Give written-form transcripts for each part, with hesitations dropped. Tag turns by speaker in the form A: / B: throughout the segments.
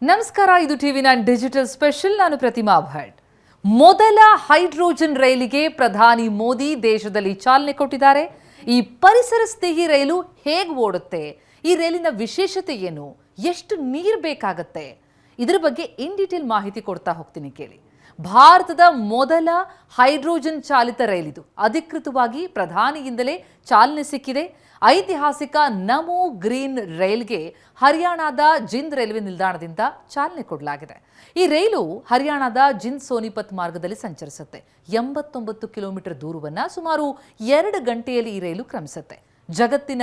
A: ನಮಸ್ಕಾರ, ಇದು ಟಿವಿ9 digital special. ನಾನು ಪ್ರತಿಮಾ ಭಟ್. ಮೊದಲ ಹೈಡ್ರೋಜನ್ ರೈಲಿಗೆ ಪ್ರಧಾನಿ ಮೋದಿ ದೇಶದಲ್ಲಿ ಚಾಲನೆ ಕೊಟ್ಟಿದ್ದಾರೆ. ಈ ಪರಿಸರ ಸ್ನೇಹಿ ರೈಲು ಹೇಗೆ ಓಡುತ್ತೆ, ಈ ರೈಲಿನ ವಿಶೇಷತೆ ಏನು, ಎಷ್ಟು ನೀರು ಬೇಕಾಗುತ್ತೆ, ಇದರ ಬಗ್ಗೆ ಇನ್ ಡೀಟೇಲ್ ಮಾಹಿತಿ ಕೊಡ್ತಾ ಹೋಗ್ತೀನಿ, ಕೇಳಿ. ಭಾರತದ ಮೊದಲ ಹೈಡ್ರೋಜನ್ ಚಾಲಿತ ರೈಲಿದು. ಅಧಿಕೃತವಾಗಿ ಪ್ರಧಾನಿಯಿಂದಲೇ ಚಾಲನೆ ಸಿಕ್ಕಿದೆ. ಐತಿಹಾಸಿಕ ನಮೋ ಗ್ರೀನ್ ರೈಲ್ಗೆ ಹರಿಯಾಣದ ಜಿಂದ್ ರೈಲ್ವೆ ನಿಲ್ದಾಣದಿಂದ ಚಾಲನೆ ಕೊಡಲಾಗಿದೆ. ಈ ರೈಲು ಹರಿಯಾಣದ ಜಿಂದ್ ಸೋನಿಪತ್ ಮಾರ್ಗದಲ್ಲಿ ಸಂಚರಿಸುತ್ತೆ. 89 ಕಿಲೋಮೀಟರ್ ದೂರವನ್ನು ಸುಮಾರು 2 ಗಂಟೆಯಲ್ಲಿ ಈ ರೈಲು ಕ್ರಮಿಸುತ್ತೆ. ಜಗತ್ತಿನ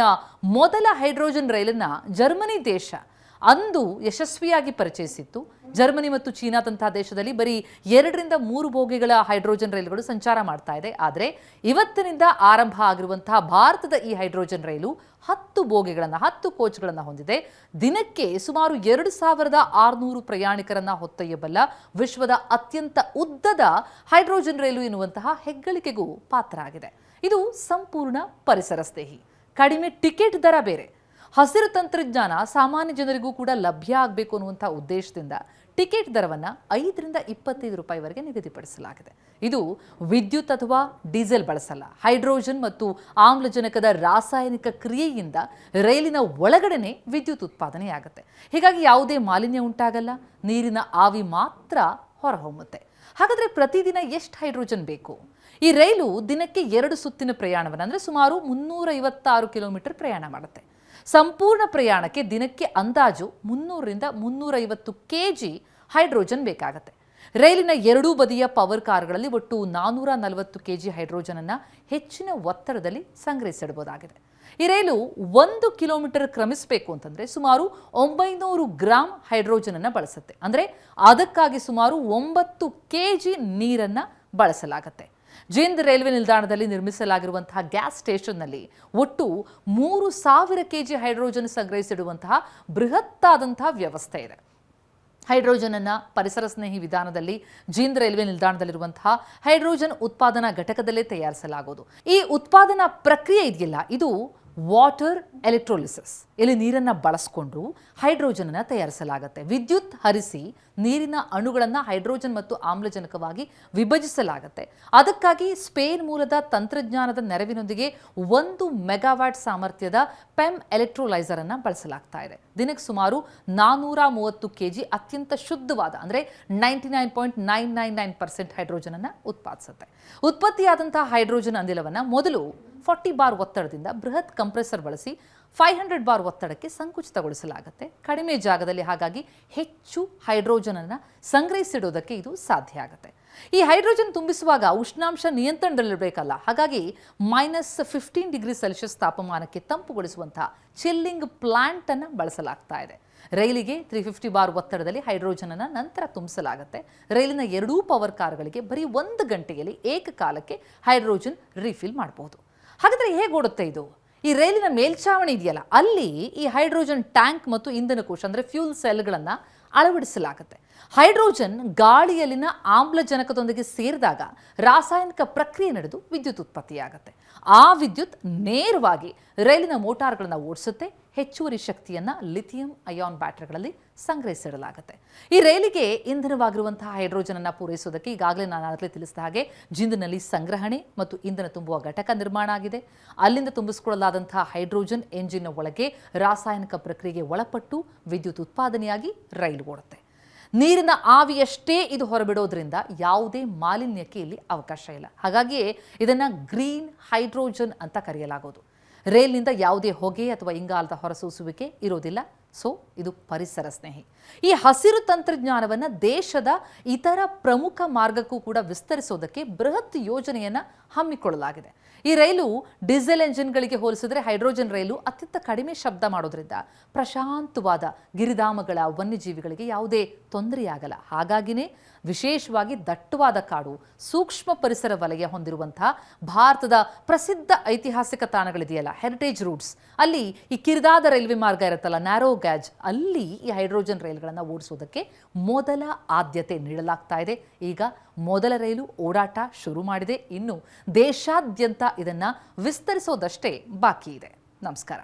A: ಮೊದಲ ಹೈಡ್ರೋಜನ್ ರೈಲನ್ನು ಜರ್ಮನಿ ದೇಶ ಅಂದು ಯಶಸ್ವಿಯಾಗಿ ಪರಿಚಯಿಸಿತ್ತು. ಜರ್ಮನಿ ಮತ್ತು ಚೀನಾದಂತಹ ದೇಶದಲ್ಲಿ ಬರೀ 2ರಿಂದ 3 ಬೋಗಿಗಳ ಹೈಡ್ರೋಜನ್ ರೈಲುಗಳು ಸಂಚಾರ ಮಾಡ್ತಾ ಇದೆ. ಆದರೆ ಇವತ್ತಿನಿಂದ ಆರಂಭ ಆಗಿರುವಂತಹ ಭಾರತದ ಈ ಹೈಡ್ರೋಜನ್ ರೈಲು 10 ಬೋಗಿಗಳನ್ನು, 10 ಕೋಚ್ಗಳನ್ನು ಹೊಂದಿದೆ. ದಿನಕ್ಕೆ ಸುಮಾರು 2600 ಪ್ರಯಾಣಿಕರನ್ನ ಹೊತ್ತೊಯ್ಯಬಲ್ಲ ವಿಶ್ವದ ಅತ್ಯಂತ ಉದ್ದದ ಹೈಡ್ರೋಜನ್ ರೈಲು ಎನ್ನುವಂತಹ ಹೆಗ್ಗಳಿಕೆಗೂ ಪಾತ್ರ ಆಗಿದೆ. ಇದು ಸಂಪೂರ್ಣ ಪರಿಸರ ಸ್ನೇಹಿ, ಕಡಿಮೆ ಟಿಕೆಟ್ ದರ ಬೇರೆ. ಹಸಿರು ತಂತ್ರಜ್ಞಾನ ಸಾಮಾನ್ಯ ಜನರಿಗೂ ಕೂಡ ಲಭ್ಯ ಆಗಬೇಕು ಅನ್ನುವಂಥ ಉದ್ದೇಶದಿಂದ ಟಿಕೆಟ್ ದರವನ್ನು 5ರಿಂದ 25 ರೂಪಾಯಿವರೆಗೆ ನಿಗದಿಪಡಿಸಲಾಗಿದೆ. ಇದು ವಿದ್ಯುತ್ ಅಥವಾ ಡೀಸೆಲ್ ಬಳಸಲ್ಲ. ಹೈಡ್ರೋಜನ್ ಮತ್ತು ಆಮ್ಲಜನಕದ ರಾಸಾಯನಿಕ ಕ್ರಿಯೆಯಿಂದ ರೈಲಿನ ಒಳಗಡೆನೆ ವಿದ್ಯುತ್ ಉತ್ಪಾದನೆಯಾಗುತ್ತೆ. ಹೀಗಾಗಿ ಯಾವುದೇ ಮಾಲಿನ್ಯ ಉಂಟಾಗಲ್ಲ, ನೀರಿನ ಆವಿ ಮಾತ್ರ ಹೊರಹೊಮ್ಮುತ್ತೆ. ಹಾಗಾದರೆ ಪ್ರತಿದಿನ ಎಷ್ಟು ಹೈಡ್ರೋಜನ್ ಬೇಕು? ಈ ರೈಲು ದಿನಕ್ಕೆ 2 ಸುತ್ತಿನ ಪ್ರಯಾಣವನ್ನು, ಅಂದರೆ ಸುಮಾರು 356 ಕಿಲೋಮೀಟರ್ ಪ್ರಯಾಣ ಮಾಡುತ್ತೆ. ಸಂಪೂರ್ಣ ಪ್ರಯಾಣಕ್ಕೆ ದಿನಕ್ಕೆ ಅಂದಾಜು 300ರಿಂದ 350 kg ಹೈಡ್ರೋಜನ್ ಬೇಕಾಗುತ್ತೆ. ರೈಲಿನ ಎರಡೂ ಬದಿಯ ಪವರ್ ಕಾರ್ಗಳಲ್ಲಿ ಒಟ್ಟು 440 kg ಹೈಡ್ರೋಜನ್ ಅನ್ನು ಹೆಚ್ಚಿನ ಒತ್ತಡದಲ್ಲಿ ಸಂಗ್ರಹಿಸಿಡಬಹುದಾಗಿದೆ. ಈ ರೈಲು 1 ಕಿಲೋಮೀಟರ್ ಕ್ರಮಿಸಬೇಕು ಅಂತಂದರೆ ಸುಮಾರು 900 ಗ್ರಾಂ ಹೈಡ್ರೋಜನ್ ಅನ್ನು ಬಳಸುತ್ತೆ. ಅಂದರೆ ಅದಕ್ಕಾಗಿ ಸುಮಾರು 9 kg ನೀರನ್ನು ಬಳಸಲಾಗುತ್ತೆ. ಜಿಂದ್ ರೈಲ್ವೆ ನಿಲ್ದಾಣದಲ್ಲಿ ನಿರ್ಮಿಸಲಾಗಿರುವಂತಹ ಗ್ಯಾಸ್ ಸ್ಟೇಷನ್ನಲ್ಲಿ ಒಟ್ಟು 3000 kg ಹೈಡ್ರೋಜನ್ ಸಂಗ್ರಹಿಸಿಡುವಂತಹ ಬೃಹತ್ತಾದಂತಹ ವ್ಯವಸ್ಥೆ ಇದೆ. ಹೈಡ್ರೋಜನ್ ಅನ್ನು ಪರಿಸರ ಸ್ನೇಹಿ ವಿಧಾನದಲ್ಲಿ ಜಿಂದ್ ರೈಲ್ವೆ ನಿಲ್ದಾಣದಲ್ಲಿರುವಂತಹ ಹೈಡ್ರೋಜನ್ ಉತ್ಪಾದನಾ ಘಟಕದಲ್ಲೇ ತಯಾರಿಸಲಾಗುವುದು. ಈ ಉತ್ಪಾದನಾ ಪ್ರಕ್ರಿಯೆ ಇದೆಯಲ್ಲ, ಇದು ವಾಟರ್ ಎಲೆಕ್ಟ್ರೋಲಿಸಿಸ್. ಇಲ್ಲಿ ನೀರನ್ನು ಬಳಸಿಕೊಂಡು ಹೈಡ್ರೋಜನ್ ಅನ್ನು ತಯಾರಿಸಲಾಗುತ್ತೆ. ವಿದ್ಯುತ್ ಹರಿಸಿ ನೀರಿನ ಅಣುಗಳನ್ನು ಹೈಡ್ರೋಜನ್ ಮತ್ತು ಆಮ್ಲಜನಕವಾಗಿ ವಿಭಜಿಸಲಾಗುತ್ತೆ. ಅದಕ್ಕಾಗಿ ಸ್ಪೇನ್ ಮೂಲದ ತಂತ್ರಜ್ಞಾನದ ನೆರವಿನೊಂದಿಗೆ 1 ಮೆಗಾವ್ಯಾಟ್ ಸಾಮರ್ಥ್ಯದ ಪೆಮ್ ಎಲೆಕ್ಟ್ರೋಲೈಸರ್ ಅನ್ನು ಬಳಸಲಾಗ್ತಾ ಇದೆ. ದಿನಕ್ಕೆ ಸುಮಾರು 430 kg ಅತ್ಯಂತ ಶುದ್ಧವಾದ, ಅಂದರೆ 99.999% ಹೈಡ್ರೋಜನ್ ಅನ್ನು ಉತ್ಪಾದಿಸುತ್ತೆ. ಉತ್ಪತ್ತಿಯಾದಂತಹ ಹೈಡ್ರೋಜನ್ ಅನಿಲವನ್ನು ಮೊದಲು 40 ಬಾರ್ ಒತ್ತಡದಿಂದ ಬೃಹತ್ ಕಂಪ್ರೆಸರ್ ಬಳಸಿ 500 ಬಾರ್ ಒತ್ತಡಕ್ಕೆ ಸಂಕುಚಿತಗೊಳಿಸಲಾಗುತ್ತೆ. ಕಡಿಮೆ ಜಾಗದಲ್ಲಿ ಹಾಗಾಗಿ ಹೆಚ್ಚು ಹೈಡ್ರೋಜನ್ ಅನ್ನು ಸಂಗ್ರಹಿಸಿಡೋದಕ್ಕೆ ಇದು ಸಾಧ್ಯ ಆಗುತ್ತೆ. ಈ ಹೈಡ್ರೋಜನ್ ತುಂಬಿಸುವಾಗ ಉಷ್ಣಾಂಶ ನಿಯಂತ್ರಣದಲ್ಲಿರಬೇಕಲ್ಲ, ಹಾಗಾಗಿ -15 ಡಿಗ್ರಿ ಸೆಲ್ಸಿಯಸ್ ತಾಪಮಾನಕ್ಕೆ ತಂಪುಗೊಳಿಸುವಂತಹ ಚಿಲ್ಲಿಂಗ್ ಪ್ಲಾಂಟ್ ಅನ್ನು ಬಳಸಲಾಗ್ತಾ ಇದೆ. ರೈಲಿಗೆ 350 ಬಾರ್ ಒತ್ತಡದಲ್ಲಿ ಹೈಡ್ರೋಜನ್ ಅನ್ನು ನಂತರ ತುಂಬಿಸಲಾಗುತ್ತೆ. ರೈಲಿನ ಎರಡೂ ಪವರ್ ಕಾರ್ಗಳಿಗೆ ಬರೀ 1 ಗಂಟೆಯಲ್ಲಿ ಏಕಕಾಲಕ್ಕೆ ಹೈಡ್ರೋಜನ್ ರೀಫಿಲ್ ಮಾಡಬಹುದು. ಹಾಗಾದರೆ ಹೇಗೆ ಓಡುತ್ತೆ ಇದು? ಈ ರೈಲಿನ ಮೇಲ್ಛಾವಣಿ ಇದೆಯಲ್ಲ, ಅಲ್ಲಿ ಈ ಹೈಡ್ರೋಜನ್ ಟ್ಯಾಂಕ್ ಮತ್ತು ಇಂಧನ ಕೋಶ, ಅಂದರೆ ಫ್ಯೂಲ್ ಸೆಲ್ಗಳನ್ನು ಅಳವಡಿಸಲಾಗುತ್ತೆ. ಹೈಡ್ರೋಜನ್ ಗಾಳಿಯಲ್ಲಿನ ಆಮ್ಲಜನಕದೊಂದಿಗೆ ಸೇರಿದಾಗ ರಾಸಾಯನಿಕ ಪ್ರಕ್ರಿಯೆ ನಡೆದು ವಿದ್ಯುತ್ ಉತ್ಪತ್ತಿಯಾಗುತ್ತೆ. ಆ ವಿದ್ಯುತ್ ನೇರವಾಗಿ ರೈಲಿನ ಮೋಟಾರ್ಗಳನ್ನು ಓಡಿಸುತ್ತೆ. ಹೆಚ್ಚುವರಿ ಶಕ್ತಿಯನ್ನು ಲಿಥಿಯಂ ಅಯಾನ್ ಬ್ಯಾಟರಿಗಳಲ್ಲಿ ಸಂಗ್ರಹಿಸಿಡಲಾಗುತ್ತೆ. ಈ ರೈಲಿಗೆ ಇಂಧನವಾಗಿರುವಂತಹ ಹೈಡ್ರೋಜನ್ ಅನ್ನು ಪೂರೈಸುವುದಕ್ಕೆ ಈಗಾಗಲೇ ನಾನು ತಿಳಿಸಿದ ಹಾಗೆ ಜಿಂದ್ನಲ್ಲಿ ಸಂಗ್ರಹಣೆ ಮತ್ತು ಇಂಧನ ತುಂಬುವ ಘಟಕ ನಿರ್ಮಾಣ ಆಗಿದೆ. ಅಲ್ಲಿಂದ ತುಂಬಿಸಿಕೊಳ್ಳಲಾದಂತಹ ಹೈಡ್ರೋಜನ್ ಎಂಜಿನ್ನ ಒಳಗೆ ರಾಸಾಯನಿಕ ಪ್ರಕ್ರಿಯೆಗೆ ಒಳಪಟ್ಟು ವಿದ್ಯುತ್ ಉತ್ಪಾದನೆಯಾಗಿ ರೈಲು ಓಡುತ್ತೆ. ನೀರಿನ ಆವಿಯಷ್ಟೇ ಇದು ಹೊರಬಿಡೋದ್ರಿಂದ ಯಾವುದೇ ಮಾಲಿನ್ಯಕ್ಕೆ ಇಲ್ಲಿ ಅವಕಾಶ ಇಲ್ಲ. ಹಾಗಾಗಿಯೇ ಇದನ್ನು ಗ್ರೀನ್ ಹೈಡ್ರೋಜನ್ ಅಂತ ಕರೆಯಲಾಗೋದು. ರೈಲ್ನಿಂದ ಯಾವುದೇ ಹೊಗೆ ಅಥವಾ ಇಂಗಾಲದ ಹೊರಸೂಸುವಿಕೆ ಇರೋದಿಲ್ಲ. ಸೊ ಇದು ಪರಿಸರ ಸ್ನೇಹಿ. ಈ ಹಸಿರು ತಂತ್ರಜ್ಞಾನವನ್ನು ದೇಶದ ಇತರ ಪ್ರಮುಖ ಮಾರ್ಗಕ್ಕೂ ಕೂಡ ವಿಸ್ತರಿಸೋದಕ್ಕೆ ಬೃಹತ್ ಯೋಜನೆಯನ್ನು ಹಮ್ಮಿಕೊಳ್ಳಲಾಗಿದೆ. ಈ ರೈಲು ಡೀಸೆಲ್ ಎಂಜಿನ್ಗಳಿಗೆ ಹೋಲಿಸಿದರೆ ಹೈಡ್ರೋಜನ್ ರೈಲು ಅತ್ಯಂತ ಕಡಿಮೆ ಶಬ್ದ ಮಾಡೋದ್ರಿಂದ ಪ್ರಶಾಂತವಾದ ಗಿರಿಧಾಮಗಳ ವನ್ಯಜೀವಿಗಳಿಗೆ ಯಾವುದೇ ತೊಂದರೆಯಾಗಲ್ಲ. ಹಾಗಾಗಿನೇ ವಿಶೇಷವಾಗಿ ದಟ್ಟವಾದ ಕಾಡು, ಸೂಕ್ಷ್ಮ ಪರಿಸರ ವಲಯ ಹೊಂದಿರುವಂತಹ ಭಾರತದ ಪ್ರಸಿದ್ಧ ಐತಿಹಾಸಿಕ ತಾಣಗಳಿದೆಯಲ್ಲ, ಹೆರಿಟೇಜ್ ರೂಟ್ಸ್, ಅಲ್ಲಿ ಈ ಕಿರಿದಾದ ರೈಲ್ವೆ ಮಾರ್ಗ ಇರುತ್ತಲ್ಲ, ನ್ಯಾರೋ ಗ್ಯಾಜ್, ಅಲ್ಲಿ ಈ ಹೈಡ್ರೋಜನ್ ರೈಲುಗಳನ್ನು ಓಡಿಸೋದಕ್ಕೆ ಮೊದಲ ಆದ್ಯತೆ ನೀಡಲಾಗ್ತಾ ಇದೆ. ಈಗ ಮೊದಲ ರೈಲು ಓಡಾಟ ಶುರು ಮಾಡಿದೆ. ಇನ್ನು ದೇಶಾದ್ಯಂತ ಇದನ್ನು ವಿಸ್ತರಿಸೋದಷ್ಟೇ ಬಾಕಿ ಇದೆ. ನಮಸ್ಕಾರ.